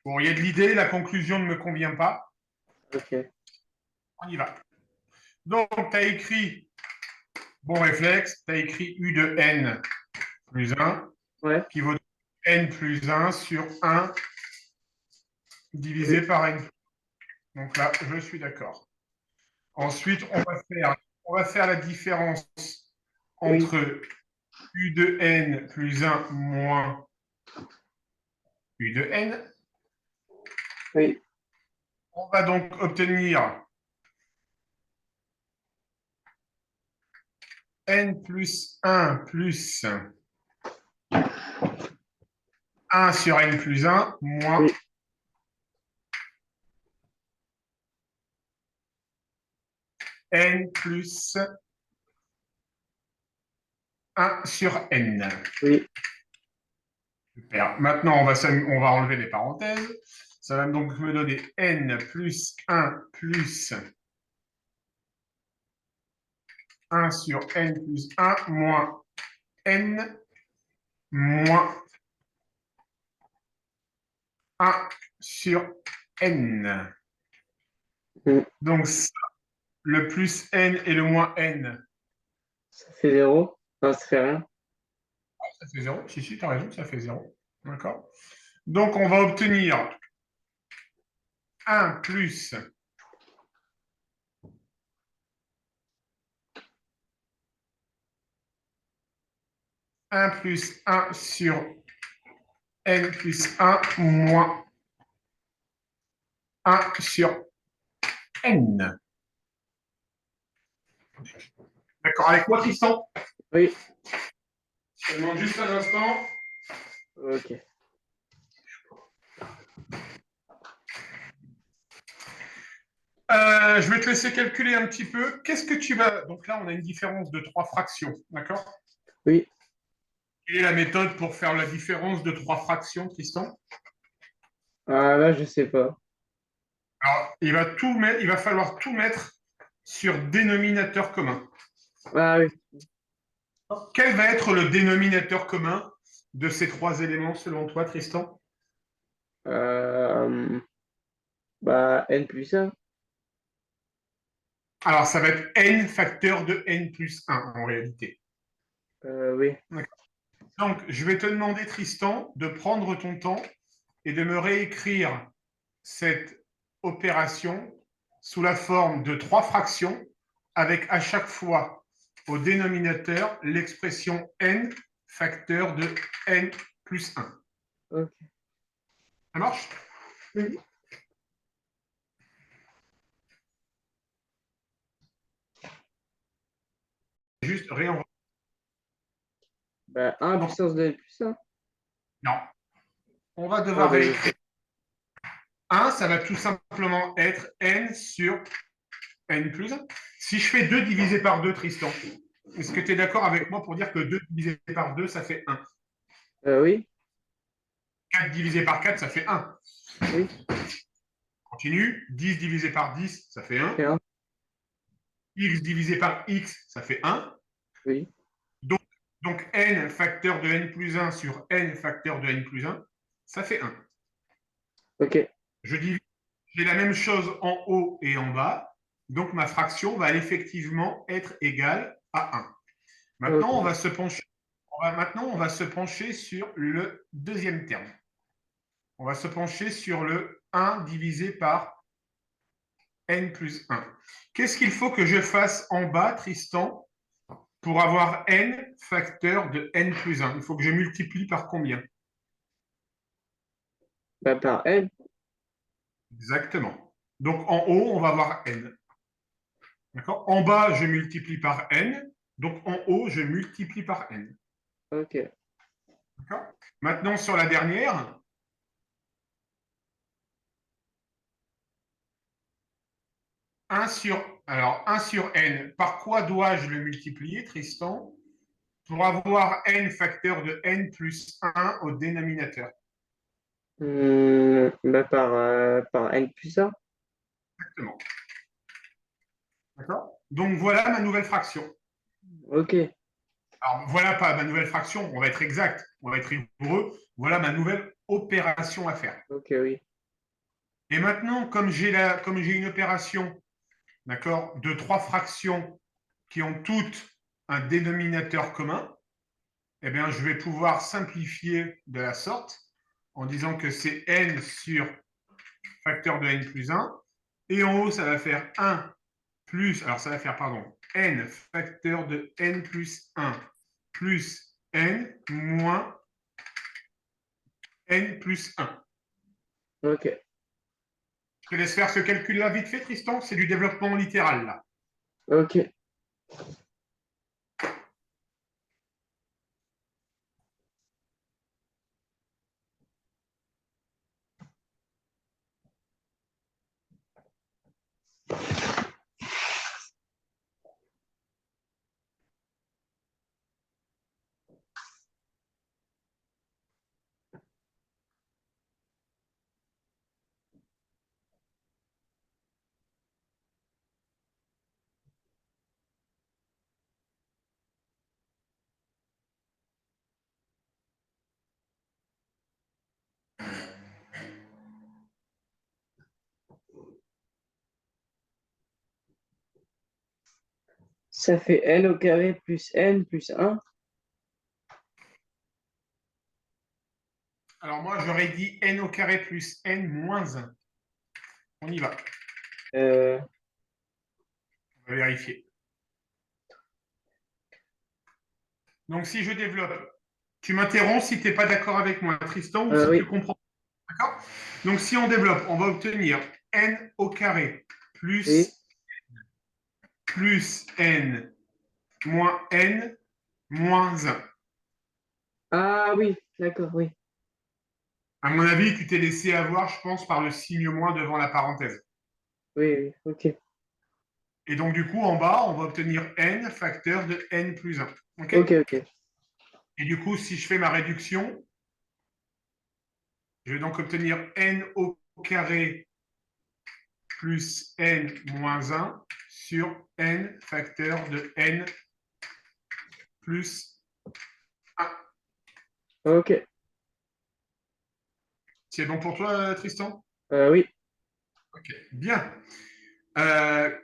Bon, il y a de l'idée, la conclusion ne me convient pas. Ok. On y va. Donc, tu as écrit, bon réflexe, tu as écrit U de n plus 1 Ouais. qui vaut n plus 1 sur 1 divisé Oui. par n. Donc là, je suis d'accord. Ensuite, on va faire la différence Oui. entre U de n plus 1 moins U de n. Oui. On va donc obtenir n plus 1 plus 1 sur n plus 1 moins Oui. n plus 1 sur n. Oui. Super. Maintenant, on va enlever les parenthèses. Ça va donc me donner n plus 1 plus 1 sur n plus 1 moins n moins 1 sur n. Mm. Donc, le plus n et le moins n, Ça fait 0. Non, ça fait rien. ça fait 0. Si, si, tu as raison, ça fait 0. D'accord. Donc, on va obtenir 1 plus 1 plus 1 sur n plus 1 moins 1 sur n. D'accord avec moi, Tristan? Oui. Je te demande juste un instant. Ok. Je vais te laisser calculer un petit peu. Qu'est-ce que tu vas... Donc là, on a une différence de 3 fractions. D'accord? Oui. Quelle est la méthode pour faire la différence de 3 fractions, Tristan? Ah, là, je sais pas. Alors, il va falloir tout mettre sur dénominateur commun. Ah oui. Quel va être le dénominateur commun de ces 3 éléments selon toi, Tristan? Euh, Bah, n plus 1. Alors, ça va être n facteur de n plus 1 en réalité. Oui. Donc, je vais te demander, Tristan, de prendre ton temps et de me réécrire cette opération sous la forme de 3 fractions avec à chaque fois au dénominateur l'expression n facteur de n plus 1. Ok. Ça marche? Oui. Juste réenregistrer. Bah, 1 Donc, puissance de n plus 1. non, on va Ah, devoir bah, je réécrire sais. 1, ça va tout simplement être n sur n plus 1. Si je fais 2 divisé par 2, Tristan, est-ce que tu es d'accord avec moi pour dire que 2 divisé par 2, ça fait 1? Oui. 4 divisé par 4, ça fait 1. Oui. Continue. 10 divisé par 10, ça fait Ça 1. fait 1. X divisé par X, ça fait 1. Oui. Donc, donc n facteur de n plus 1 sur n facteur de n plus 1, ça fait 1. Ok. Je dis, j'ai la même chose en haut et en bas. Donc, ma fraction va effectivement être égale à 1. Maintenant, Ok. on va se pencher sur le deuxième terme. On va se pencher sur le 1 divisé par n plus 1. Qu'est-ce qu'il faut que je fasse en bas, Tristan, pour avoir n facteur de n plus 1? Il faut que je multiplie par combien? Bah, par n. Exactement. Donc, en haut, on va avoir n. D'accord? En bas, je multiplie par n. Donc, en haut, je multiplie par n. Ok. D'accord? Maintenant, sur la dernière, 1 sur, alors, 1 sur n, par quoi dois-je le multiplier, Tristan, pour avoir n facteur de n plus 1 au dénominateur? Bah, par n plus 1. Exactement. D'accord? Donc, voilà ma nouvelle fraction. Ok. Alors, voilà pas ma nouvelle fraction, on va être exact, on va être rigoureux. Voilà ma nouvelle opération à faire. Ok, oui. Et maintenant, comme j'ai une opération, d'accord, de trois fractions qui ont toutes un dénominateur commun, eh bien, je vais pouvoir simplifier de la sorte en disant que c'est n sur facteur de n plus 1. Et en haut, ça va faire 1 plus, alors ça va faire, pardon, n facteur de n plus 1 plus n moins n plus 1. Ok. Je te laisse faire ce calcul-là vite fait, Tristan. C'est du développement littéral, là. Ok. Ça fait n au carré plus n plus 1. Alors moi, j'aurais dit n au carré plus n moins 1. On y va. Euh, On va vérifier. Donc, si je développe, tu m'interromps si tu n'es pas d'accord avec moi, Tristan, ou si tu oui. comprends. D'accord. Donc, si on développe, on va obtenir n au carré Oui. plus n moins n moins 1. Ah oui, d'accord, oui. À mon avis, tu t'es laissé avoir, je pense, par le signe moins devant la parenthèse. Oui, oui, ok. Et donc, du coup, en bas, on va obtenir n facteur de n plus 1. OK. Ok, ok. Et du coup, si je fais ma réduction, je vais donc obtenir n au carré plus n moins 1 sur n facteur de n plus 1. Ok. C'est bon pour toi, Tristan? Oui. Ok, bien. Euh,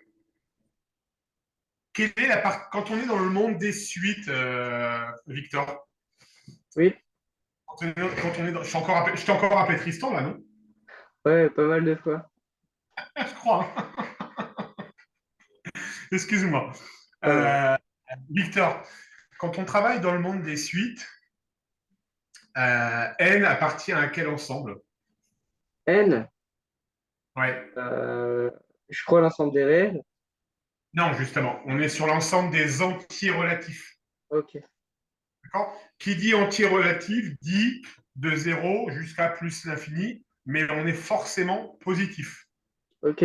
quelle est la part quand on est dans le monde des suites, Victor? Oui. Quand on est dans... Je t'ai encore appelé Tristan là, non? Ouais, pas mal de fois. Je crois. Excuse-moi. Pas grave. Euh, Victor, quand on travaille dans le monde des suites, N appartient à quel ensemble? N, Ouais. euh, je crois l'ensemble des réels. Non, justement, on est sur l'ensemble des entiers relatifs. Ok. D'accord. Qui dit entier relatif dit de 0 jusqu'à plus l'infini, mais on est forcément positif. Ok.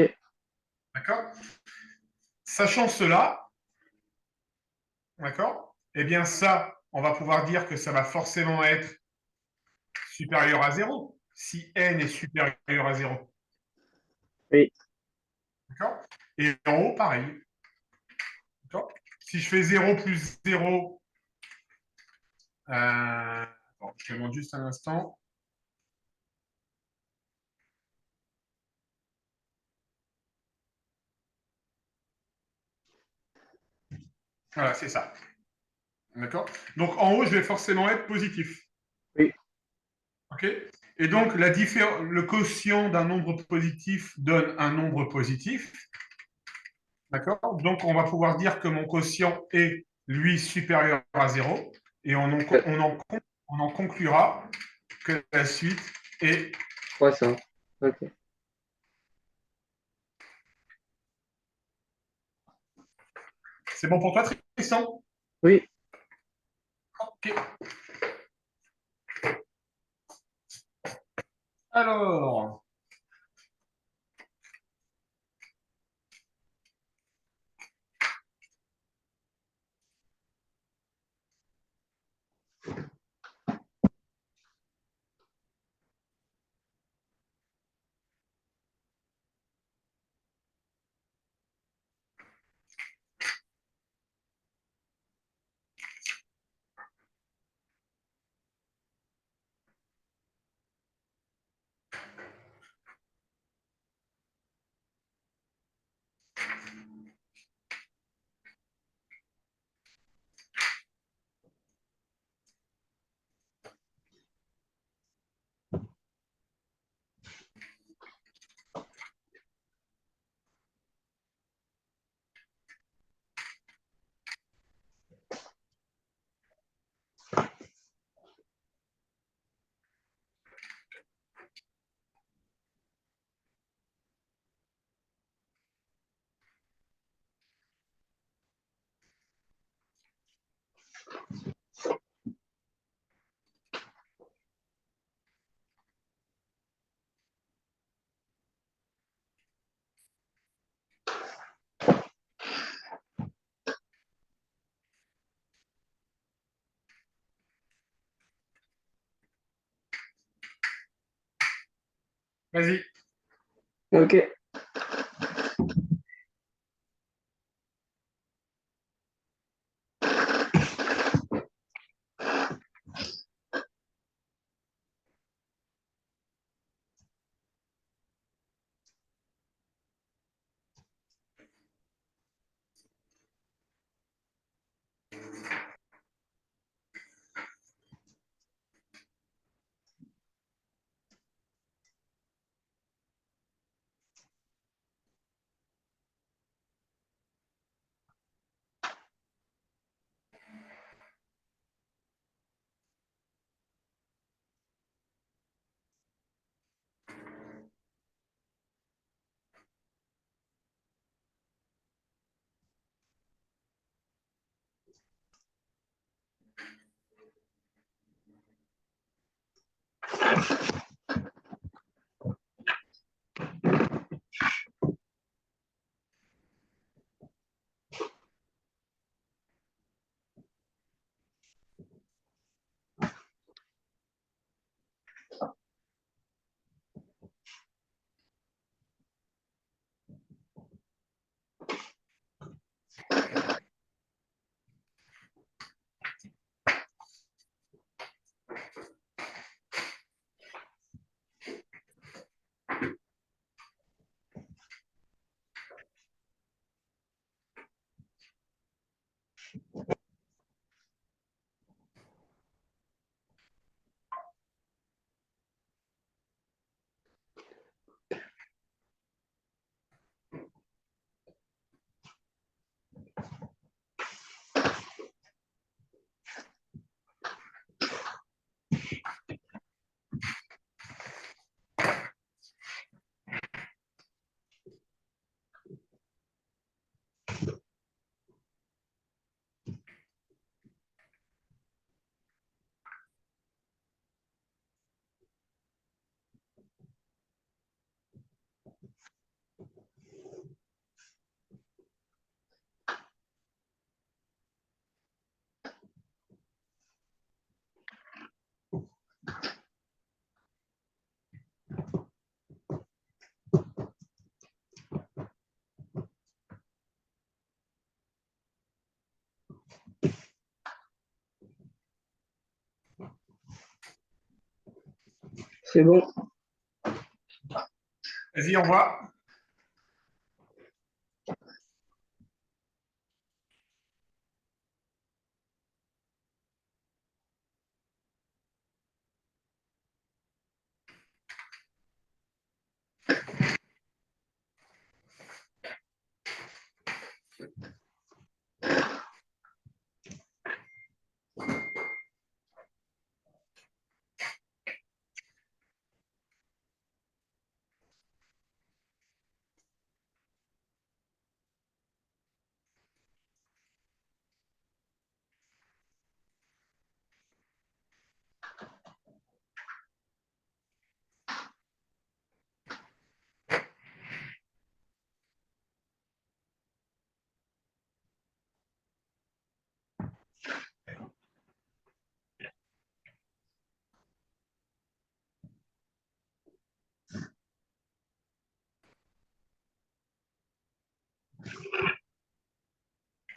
D'accord. Sachant cela, d'accord, eh bien ça, on va pouvoir dire que ça va forcément être supérieur à 0 si n est supérieur à 0. Oui. D'accord. Et en haut, pareil. D'accord. Si je fais 0 plus 0, je te demande juste un instant. Voilà, c'est ça. D'accord. Donc en haut, je vais forcément être positif. Oui. OK. Et donc, le quotient d'un nombre positif donne un nombre positif. D'accord. Donc, on va pouvoir dire que mon quotient est, lui, supérieur à 0. Et on en conclura que la suite est. 300. Ok. C'est bon pour toi, Tristan? Oui. OK. Alors, Vas-y. Ok. C'est bon. Vas-y, on voit.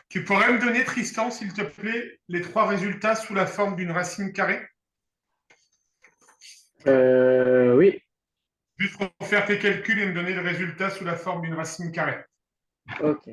Tu pourrais me donner, Tristan, s'il te plaît, les trois résultats sous la forme d'une racine carrée? Oui. Juste pour faire tes calculs et me donner le résultat sous la forme d'une racine carrée. Ok.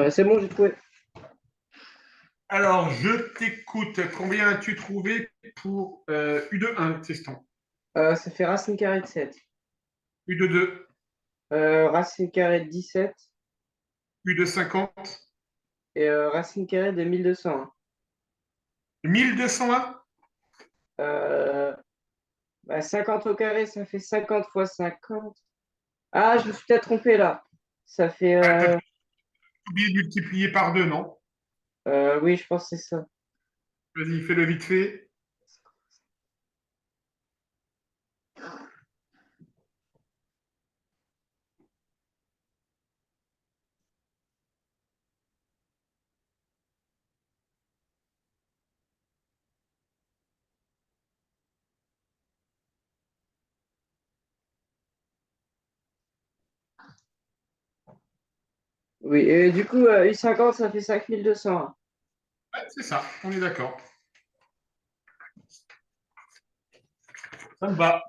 C'est bon, j'ai trouvé. Alors, je t'écoute. Combien as-tu trouvé pour U de 1, teston? Ça fait racine carrée de 7. U de 2, Racine carrée de 17 U de 50, et racine carrée de 1201. 1201. Euh, 50 au carré, ça fait 50 fois 50. Ah, je me suis peut-être trompé là. Ça fait. T'as oublié de multiplier par 2, non? Oui, je pense que c'est ça. Vas-y, fais-le vite fait. Oui, et du coup, U50, ça fait 5201. Ouais, c'est ça, on est d'accord. Ça me va.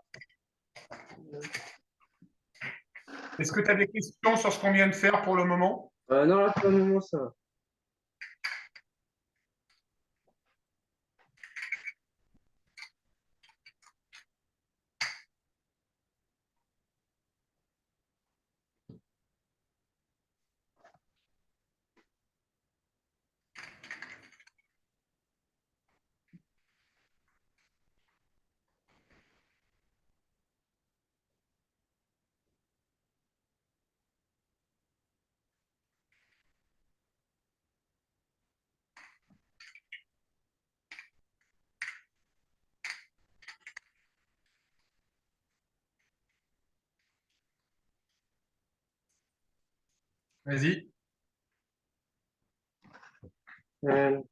Est-ce que tu as des questions sur ce qu'on vient de faire pour le moment? Non, là, pour le moment, ça va. Vas-y. Euh,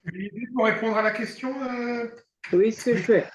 Une idée pour répondre à la question? oui, ce que je fais.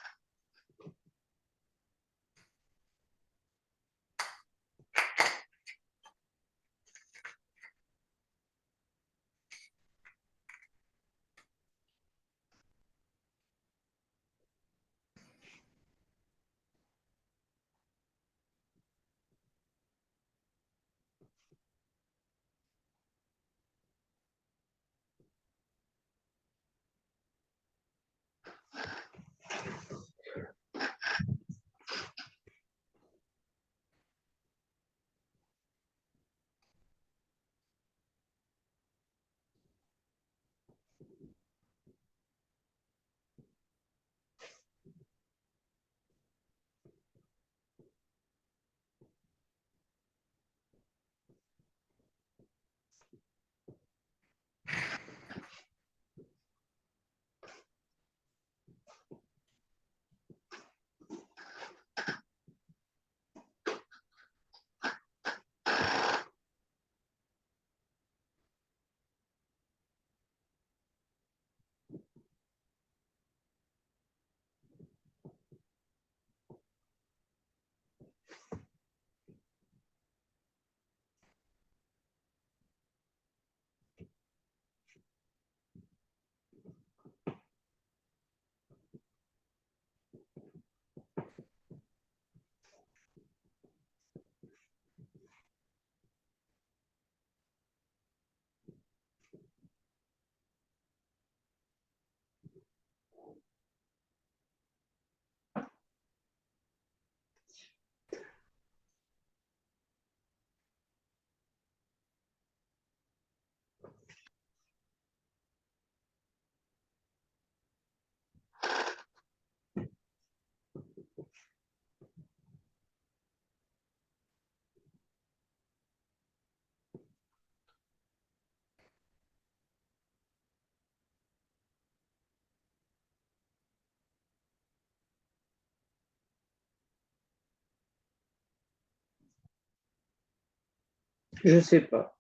Je sais pas.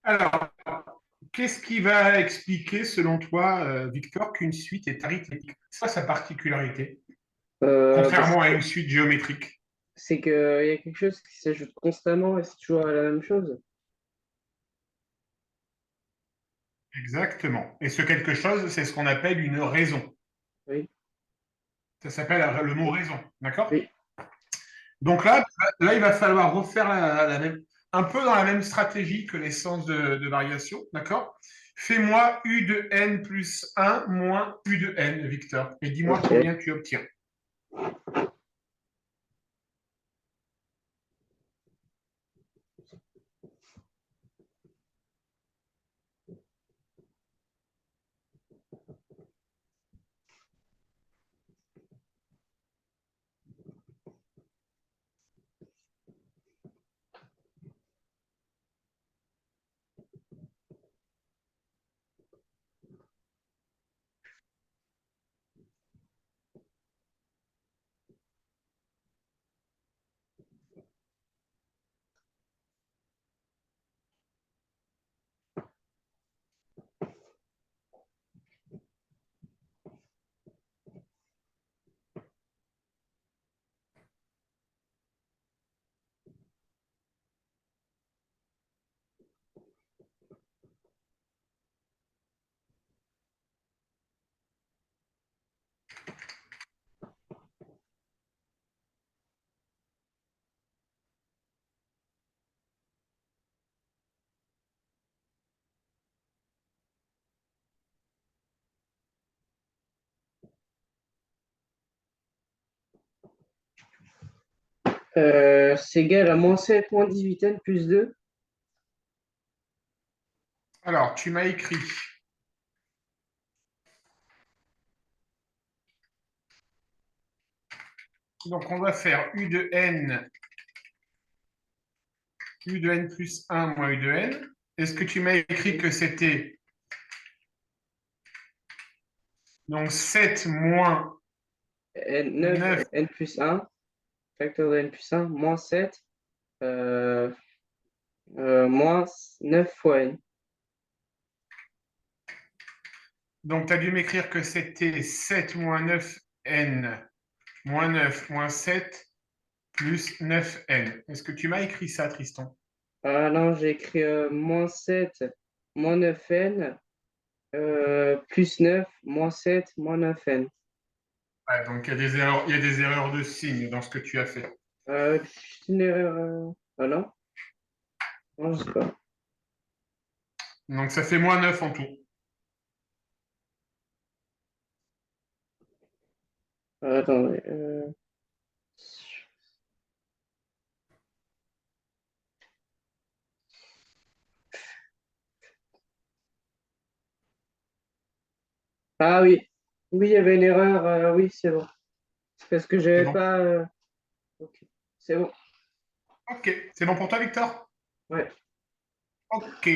Alors, qu'est-ce qui va expliquer, selon toi, Victor, qu'une suite est arithmétique? C'est quoi sa particularité, contrairement à C'est une suite géométrique? c'est qu'il y a quelque chose qui s'ajoute constamment et c'est toujours la même chose. Exactement. Et ce quelque chose, c'est ce qu'on appelle une raison. Oui, Ça s'appelle le mot raison. D'accord? oui. Donc là, il va falloir refaire un peu dans la même stratégie que les sens de variation. D'accord? Fais-moi U de n plus 1 moins U de n, Victor. Et dis-moi Ok. combien tu obtiens. C'est égal à -7 moins 18n plus 2. Alors, tu m'as écrit. Donc, on va faire U de n plus 1 moins U de n. Est-ce que tu m'as écrit que c'était donc 7 moins N9, 9? n plus 1, facteur de n plus 1, moins 7, euh, moins 9 fois n. Donc, tu as dû m'écrire que c'était 7 moins 9 n moins 9 moins 7 plus 9n. Est-ce que tu m'as écrit ça, Tristan? Ah non, j'ai écrit moins 7, moins 9n, plus 9, moins 7, moins 9n. Ouais, donc, il y a des erreurs de signes dans ce que tu as fait. Juste une erreur. Ah non? Non, je sais pas. Donc, ça fait moins 9 en tout. Attendez. Ah oui. Oui, il y avait une erreur. Oui, c'est bon. C'est parce que C'est j'avais bon? pas. Ok. C'est bon. Ok. C'est bon pour toi, Victor? Ouais. Ok.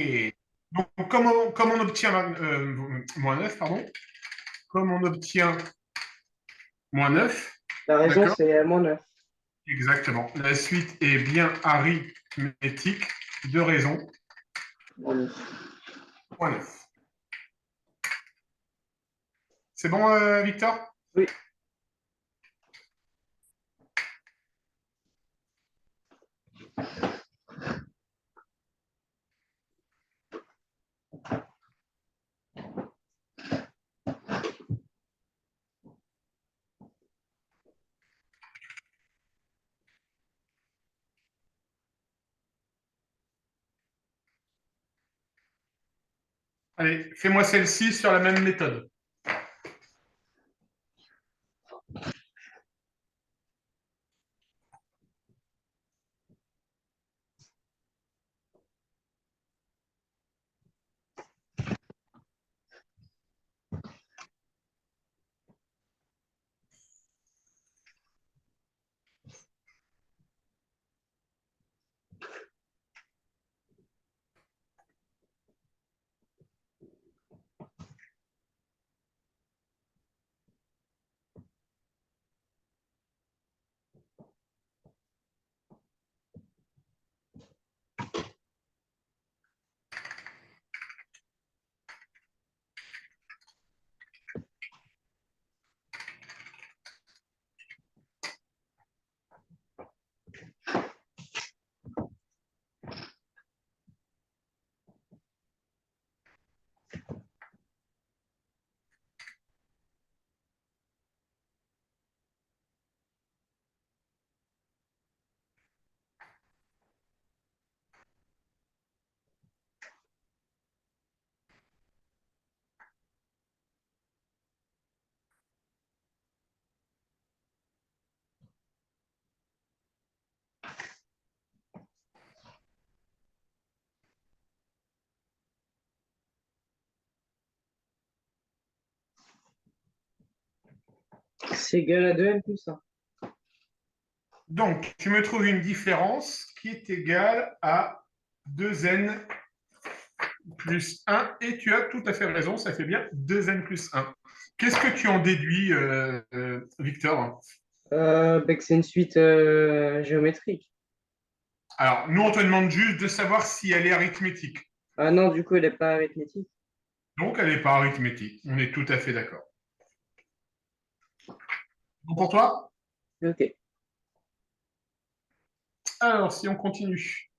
Donc, comme on obtient moins 9, pardon, comme on obtient moins 9, La raison, d'accord? c'est moins 9. Exactement. La suite est bien arithmétique de raison, moins 9. C'est bon, Victor? Oui. Allez, fais-moi celle-ci sur la même méthode. c'est égal à 2n plus 1. Donc, tu me trouves une différence qui est égale à 2n plus 1, et tu as tout à fait raison, ça fait bien 2n plus 1. Qu'est-ce que tu en déduis, Victor? Que c'est une suite géométrique. Alors, nous, on te demande juste de savoir si elle est arithmétique. Ah non, du coup, elle n'est pas arithmétique. Donc, elle n'est pas arithmétique. On est tout à fait d'accord. Bon pour toi? Ok. Alors, si on continue.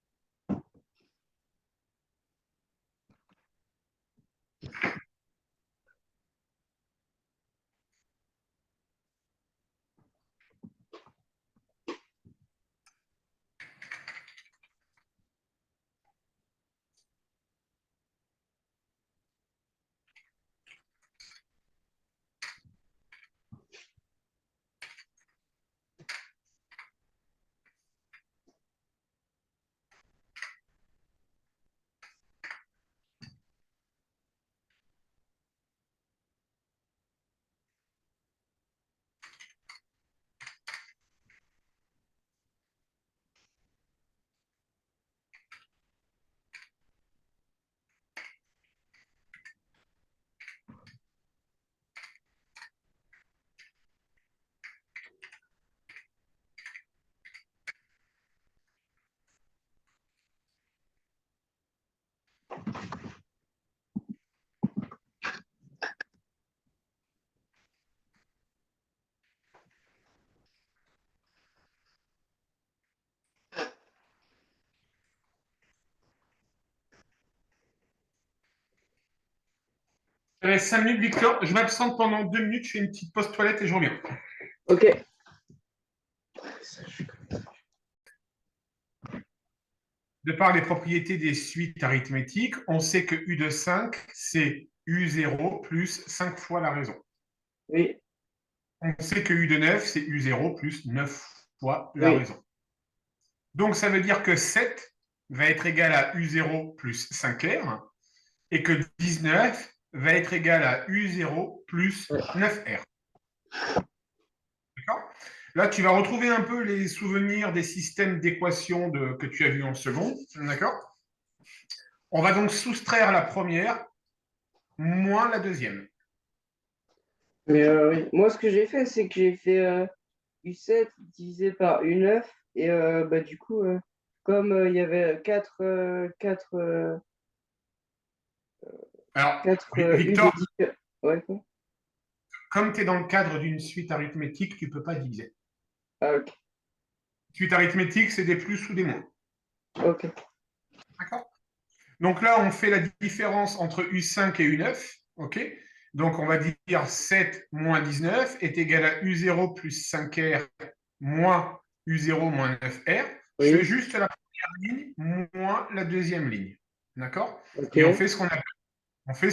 Ça reste 5 minutes, Victor. Je m'absente pendant 2 minutes. Je fais une petite pause toilette et je reviens. Ok. De par les propriétés des suites arithmétiques, on sait que U de 5, c'est U0 plus 5 fois la raison. Oui. On sait que U de 9, c'est U0 plus 9 fois la Oui. raison. Donc, ça veut dire que 7 va être égal à U0 plus 5R et que 19 va être égal à U0 plus 9R. D'accord? Là, tu vas retrouver un peu les souvenirs des systèmes d'équations que tu as vus en seconde. D'accord? On va donc soustraire la première moins la deuxième. Mais oui. Moi, ce que j'ai fait, c'est que j'ai fait U7 divisé par U9. Et du coup, comme il y avait 4 Alors, 4 U de Victor, différence. Ouais, quoi. comme tu es dans le cadre d'une suite arithmétique, tu ne peux pas diviser. Ah, ok. Suite arithmétique, c'est des plus ou des moins. Ok. D'accord? Donc là, on fait la différence entre U5 et U9. OK? Donc, on va dire 7 moins 19 est égal à U0 plus 5R moins U0 moins 9R. Je fais Oui. juste la première ligne moins la deuxième ligne. D'accord? Ok. Et on fait ce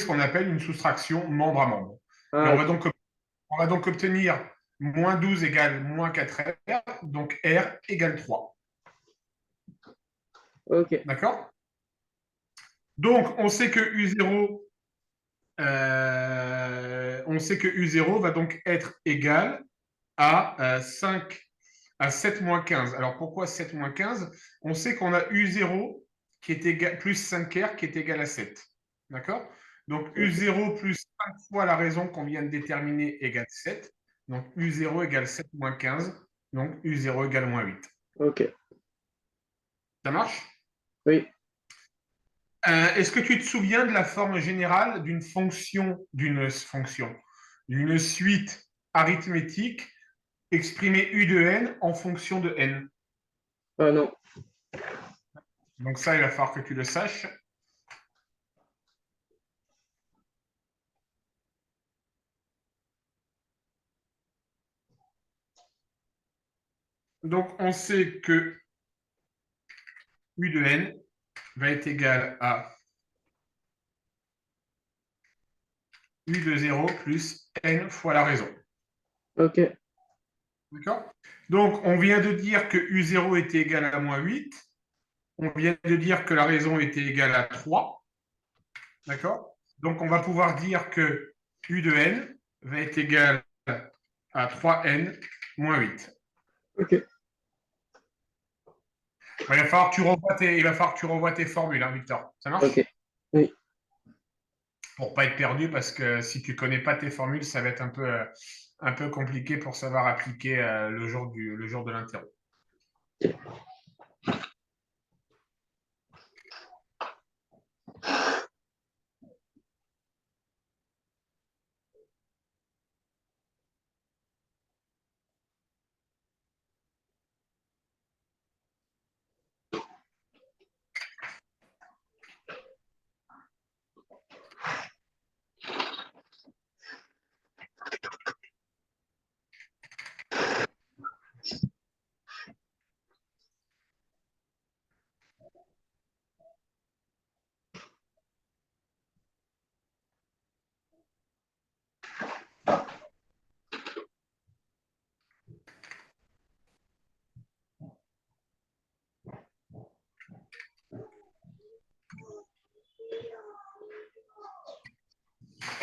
qu'on appelle une soustraction membre à membre. Et Ah, ok. on va donc obtenir moins 12 égale moins 4R, donc R égale 3. Ok. D'accord? Donc, on sait que U0 va donc être égal à 5, à 7 moins 15. Alors, pourquoi 7 moins 15? On sait qu'on a U0 qui est égal, plus 5R qui est égal à 7. D'accord? Donc, U0 plus 5 fois la raison qu'on vient de déterminer égale 7. Donc, U0 égale 7 moins 15. Donc, U0 égale moins 8. Ok. Ça marche? Oui. Est-ce que tu te souviens de la forme générale d'une suite arithmétique exprimée U de n en fonction de n? Ah non. Donc ça, il va falloir que tu le saches. Donc on sait que U de n va être égal à U de 0 plus n fois la raison. Ok. D'accord? Donc on vient de dire que U0 était égal à moins 8. On vient de dire que la raison était égale à 3. D'accord? Donc on va pouvoir dire que U de n va être égal à 3n moins 8. Ok. Il va falloir que tu revoies tes formules, hein, Victor. Ça marche? Ok. Oui. Pour pas être perdu, parce que si tu connais pas tes formules, ça va être un peu compliqué pour savoir appliquer le jour de l'interro.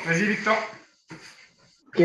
Vas-y, Victor. Ok.